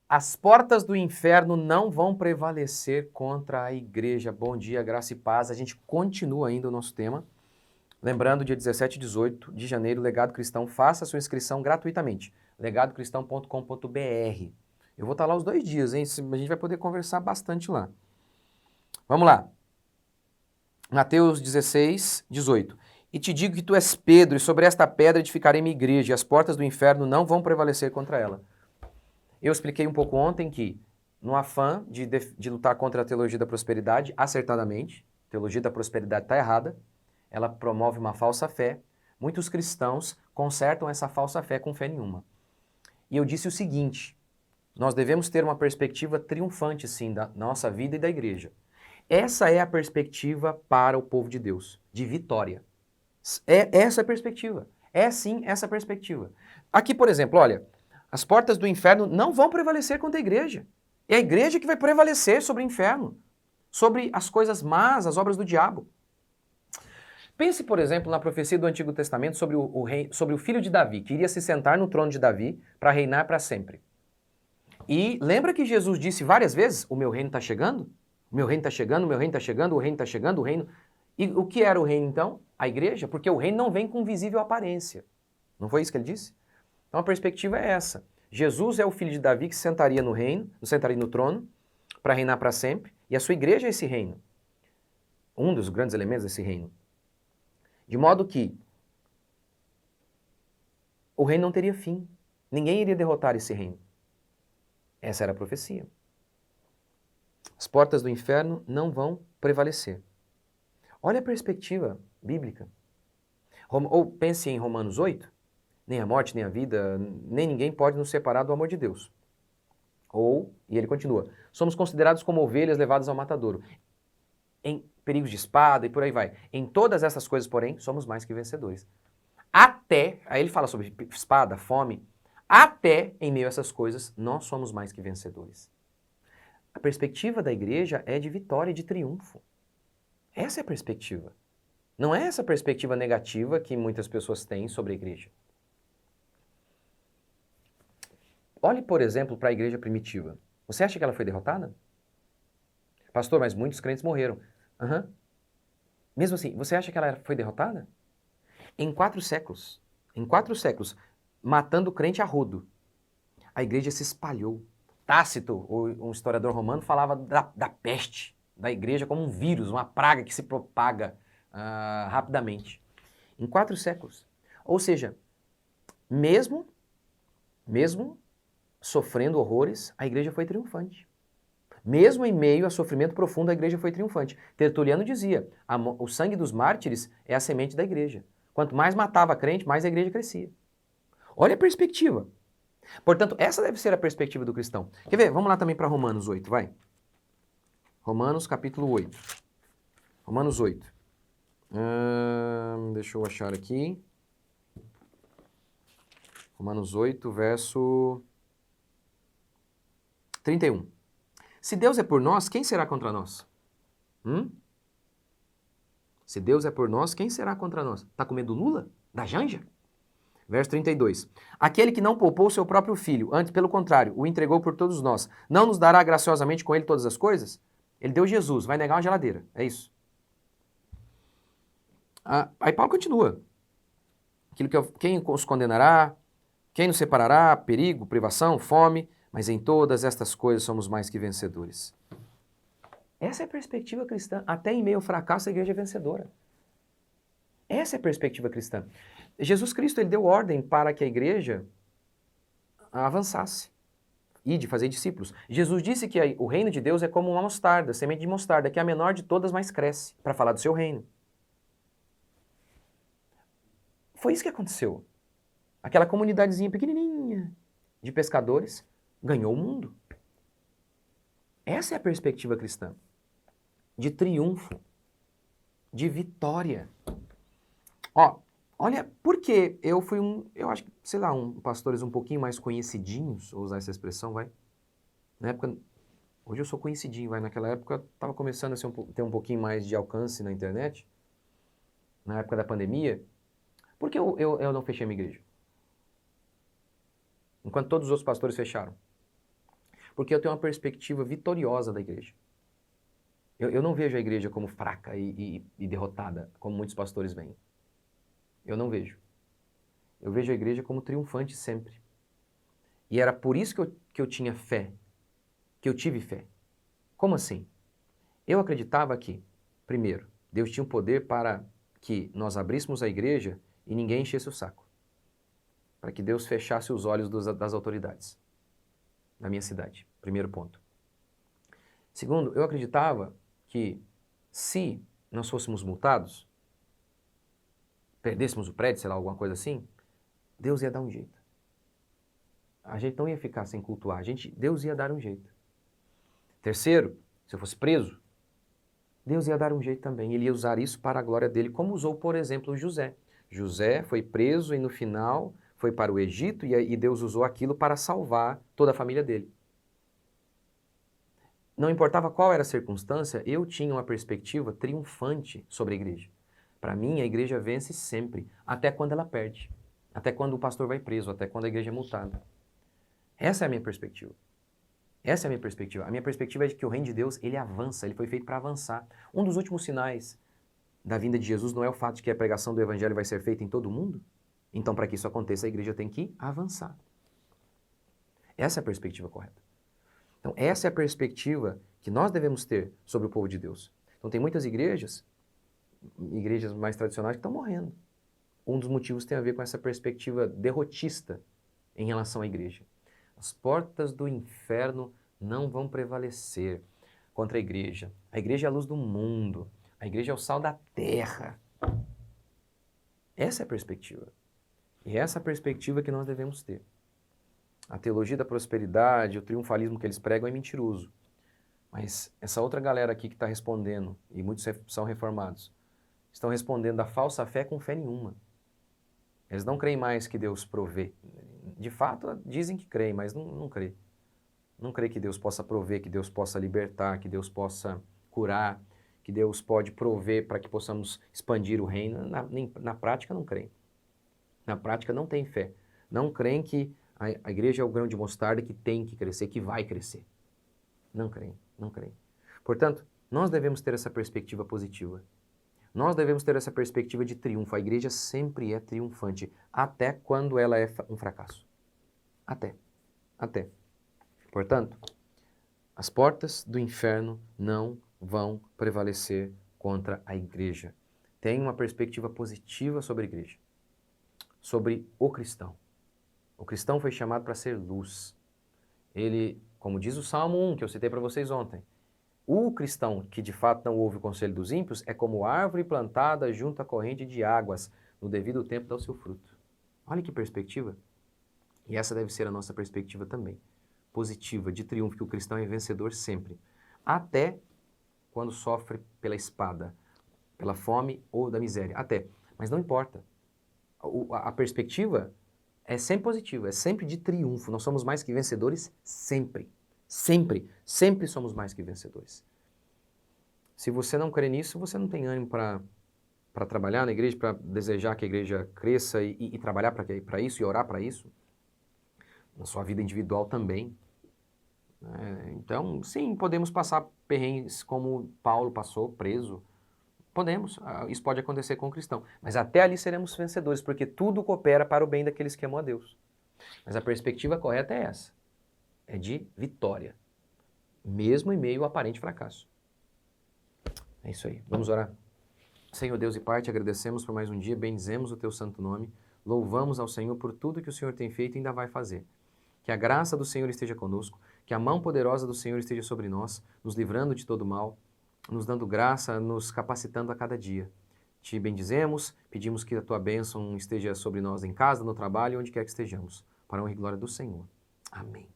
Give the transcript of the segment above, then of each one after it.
As portas do inferno não vão prevalecer contra a igreja. Bom dia, graça e paz. A gente continua ainda o nosso tema. Lembrando, dia 17 e 18 de janeiro, Legado Cristão, faça a sua inscrição gratuitamente. legadocristão.com.br. Eu vou estar lá os 2 dias, hein? A gente vai poder conversar bastante lá. Vamos lá. Mateus 16, 18. E te digo que tu és Pedro, e sobre esta pedra edificarei minha igreja, e as portas do inferno não vão prevalecer contra ela. Eu expliquei um pouco ontem que, no afã de lutar contra a teologia da prosperidade, acertadamente, a teologia da prosperidade está errada, ela promove uma falsa fé. Muitos cristãos consertam essa falsa fé com fé nenhuma. E eu disse o seguinte, nós devemos ter uma perspectiva triunfante, sim, da nossa vida e da igreja. Essa é a perspectiva para o povo de Deus, de vitória. É essa a perspectiva. É sim essa a perspectiva. Aqui, por exemplo, olha, as portas do inferno não vão prevalecer contra a igreja. É a igreja que vai prevalecer sobre o inferno, sobre as coisas más, as obras do diabo. Pense, por exemplo, na profecia do Antigo Testamento sobre o filho de Davi, que iria se sentar no trono de Davi para reinar para sempre. E lembra que Jesus disse várias vezes, o meu reino está chegando? O meu reino está chegando, o meu reino está chegando, o reino está chegando, o reino... E o que era o reino então? A igreja? Porque o reino não vem com visível aparência. Não foi isso que ele disse? Então a perspectiva é essa. Jesus é o filho de Davi que sentaria no reino, sentaria no trono, para reinar para sempre, e a sua igreja é esse reino. Um dos grandes elementos desse reino. De modo que o reino não teria fim. Ninguém iria derrotar esse reino. Essa era a profecia. As portas do inferno não vão prevalecer. Olha a perspectiva bíblica. Ou pense em Romanos 8. Nem a morte, nem a vida, nem ninguém pode nos separar do amor de Deus. Ou, e ele continua, somos considerados como ovelhas levadas ao matadouro. Em perigos de espada e por aí vai. Em todas essas coisas, porém, somos mais que vencedores. Até, aí ele fala sobre espada, fome, até em meio a essas coisas, nós somos mais que vencedores. A perspectiva da igreja é de vitória e de triunfo. Essa é a perspectiva. Não é essa perspectiva negativa que muitas pessoas têm sobre a igreja. Olhe, por exemplo, para a igreja primitiva. Você acha que ela foi derrotada? Pastor, mas muitos crentes morreram. Uhum. Mesmo assim, você acha que ela foi derrotada? Em 4 séculos, matando crente a rodo, a igreja se espalhou. Tácito, um historiador romano, falava da peste da igreja como um vírus, uma praga que se propaga rapidamente. Em 4 séculos. Ou seja, mesmo sofrendo horrores, a igreja foi triunfante. Mesmo em meio a sofrimento profundo, a igreja foi triunfante. Tertuliano dizia, o sangue dos mártires é a semente da igreja. Quanto mais matava crente, mais a igreja crescia. Olha a perspectiva. Portanto, essa deve ser a perspectiva do cristão. Quer ver? Vamos lá também para Romanos 8, vai. Romanos capítulo 8. Romanos 8. Deixa eu achar aqui. Romanos 8, verso 31. Se Deus é por nós, quem será contra nós? Se Deus é por nós, quem será contra nós? Tá com medo do Lula? Da Janja? Verso 32. Aquele que não poupou o seu próprio filho, antes, pelo contrário, o entregou por todos nós, não nos dará graciosamente com ele todas as coisas? Ele deu Jesus, vai negar uma geladeira. É isso. Aí Paulo continua. Quem os condenará? Quem nos separará? Perigo, privação, fome? Mas em todas estas coisas somos mais que vencedores. Essa é a perspectiva cristã. Até em meio ao fracasso, a igreja é vencedora. Essa é a perspectiva cristã. Jesus Cristo ele deu ordem para que a igreja avançasse e de fazer discípulos. Jesus disse que o reino de Deus é como uma mostarda, semente de mostarda, que é a menor de todas, mas cresce, para falar do seu reino. Foi isso que aconteceu. Aquela comunidadezinha pequenininha de pescadores ganhou o mundo. Essa é a perspectiva cristã. De triunfo, de vitória. Olha, porque eu fui eu acho que, sei lá, pastores um pouquinho mais conhecidinhos, vou usar essa expressão, vai. Na época, hoje eu sou conhecidinho, vai. Naquela época estava começando a ter um pouquinho mais de alcance na internet, na época da pandemia. Por que eu não fechei a minha igreja? Enquanto todos os outros pastores fecharam. Porque eu tenho uma perspectiva vitoriosa da igreja. Eu não vejo a igreja como fraca e derrotada, como muitos pastores veem. Eu não vejo. Eu vejo a igreja como triunfante sempre. E era por isso que eu tinha fé, que eu tive fé. Como assim? Eu acreditava que, primeiro, Deus tinha um poder para que nós abríssemos a igreja e ninguém enchesse o saco. Para que Deus fechasse os olhos das autoridades da minha cidade. Primeiro ponto. Segundo, eu acreditava que se nós fôssemos multados, perdêssemos o prédio, sei lá, alguma coisa assim, Deus ia dar um jeito. A gente não ia ficar sem cultuar, Deus ia dar um jeito. Terceiro, se eu fosse preso, Deus ia dar um jeito também. Ele ia usar isso para a glória dele, como usou, por exemplo, José. José foi preso e no final foi para o Egito e Deus usou aquilo para salvar toda a família dele. Não importava qual era a circunstância, eu tinha uma perspectiva triunfante sobre a igreja. Para mim, a igreja vence sempre, até quando ela perde, até quando o pastor vai preso, até quando a igreja é multada. Essa é a minha perspectiva. Essa é a minha perspectiva. A minha perspectiva é de que o reino de Deus, ele avança, ele foi feito para avançar. Um dos últimos sinais da vinda de Jesus não é o fato de que a pregação do evangelho vai ser feita em todo o mundo? Então, para que isso aconteça, a igreja tem que avançar. Essa é a perspectiva correta. Então, essa é a perspectiva que nós devemos ter sobre o povo de Deus. Então, tem muitas igrejas mais tradicionais, que estão morrendo. Um dos motivos tem a ver com essa perspectiva derrotista em relação à igreja. As portas do inferno não vão prevalecer contra a igreja. A igreja é a luz do mundo. A igreja é o sal da terra. Essa é a perspectiva. E essa é a perspectiva que nós devemos ter. A teologia da prosperidade, o triunfalismo que eles pregam é mentiroso. Mas essa outra galera aqui que está respondendo, e muitos são reformados, estão respondendo a falsa fé com fé nenhuma. Eles não creem mais que Deus provê. De fato, dizem que creem, mas não creem. Não creem que Deus possa prover, que Deus possa libertar, que Deus possa curar, que Deus pode prover para que possamos expandir o reino. Na prática, não creem. Na prática, não tem fé. Não creem que a igreja é o grão de mostarda que tem que crescer, que vai crescer. Não creem, não creem. Portanto, nós devemos ter essa perspectiva positiva. Nós devemos ter essa perspectiva de triunfo. A igreja sempre é triunfante, até quando ela é um fracasso. Até. Portanto, as portas do inferno não vão prevalecer contra a igreja. Tenha uma perspectiva positiva sobre a igreja, sobre o cristão. O cristão foi chamado para ser luz. Ele, como diz o Salmo 1, que eu citei para vocês ontem, o cristão que de fato não ouve o conselho dos ímpios é como árvore plantada junto à corrente de águas, no devido tempo dá o seu fruto. Olha que perspectiva. E essa deve ser a nossa perspectiva também. Positiva, de triunfo, que o cristão é vencedor sempre. Até quando sofre pela espada, pela fome ou da miséria. Até. Mas não importa. A perspectiva é sempre positiva, é sempre de triunfo. Nós somos mais que vencedores sempre. Sempre somos mais que vencedores. Se você não crê nisso, você não tem ânimo para trabalhar na igreja, para desejar que a igreja cresça e trabalhar para isso e orar para isso. Na sua vida individual também. Então, sim, podemos passar perrengues como Paulo passou, preso. Podemos, isso pode acontecer com o cristão. Mas até ali seremos vencedores, porque tudo coopera para o bem daqueles que amam a Deus. Mas a perspectiva correta é essa. É de vitória. Mesmo em meio ao aparente fracasso. É isso aí. Vamos orar. Senhor Deus e Pai, te agradecemos por mais um dia, bendizemos o teu santo nome, louvamos ao Senhor por tudo que o Senhor tem feito e ainda vai fazer. Que a graça do Senhor esteja conosco, que a mão poderosa do Senhor esteja sobre nós, nos livrando de todo mal, nos dando graça, nos capacitando a cada dia. Te bendizemos, pedimos que a tua bênção esteja sobre nós em casa, no trabalho, onde quer que estejamos, para a honra e glória do Senhor. Amém.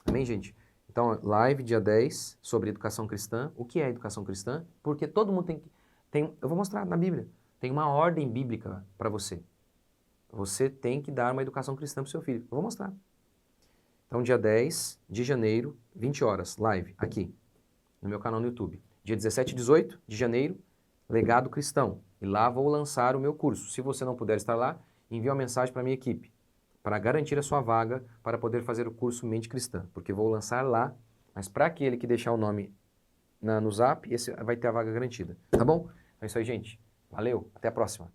Amém, gente? Então, live dia 10 sobre educação cristã. O que é educação cristã? Porque todo mundo eu vou mostrar na Bíblia. Tem uma ordem bíblica para você. Você tem que dar uma educação cristã para o seu filho. Eu vou mostrar. Então, dia 10 de janeiro, 20 horas, live, aqui, no meu canal no YouTube. Dia 17 e 18 de janeiro, Legado Cristão. E lá vou lançar o meu curso. Se você não puder estar lá, envie uma mensagem para a minha equipe, para garantir a sua vaga, para poder fazer o curso Mente Cristã, porque vou lançar lá Mas para aquele que deixar o nome no Zap, esse vai ter a vaga garantida, tá bom? É isso aí, gente. Valeu, até a próxima.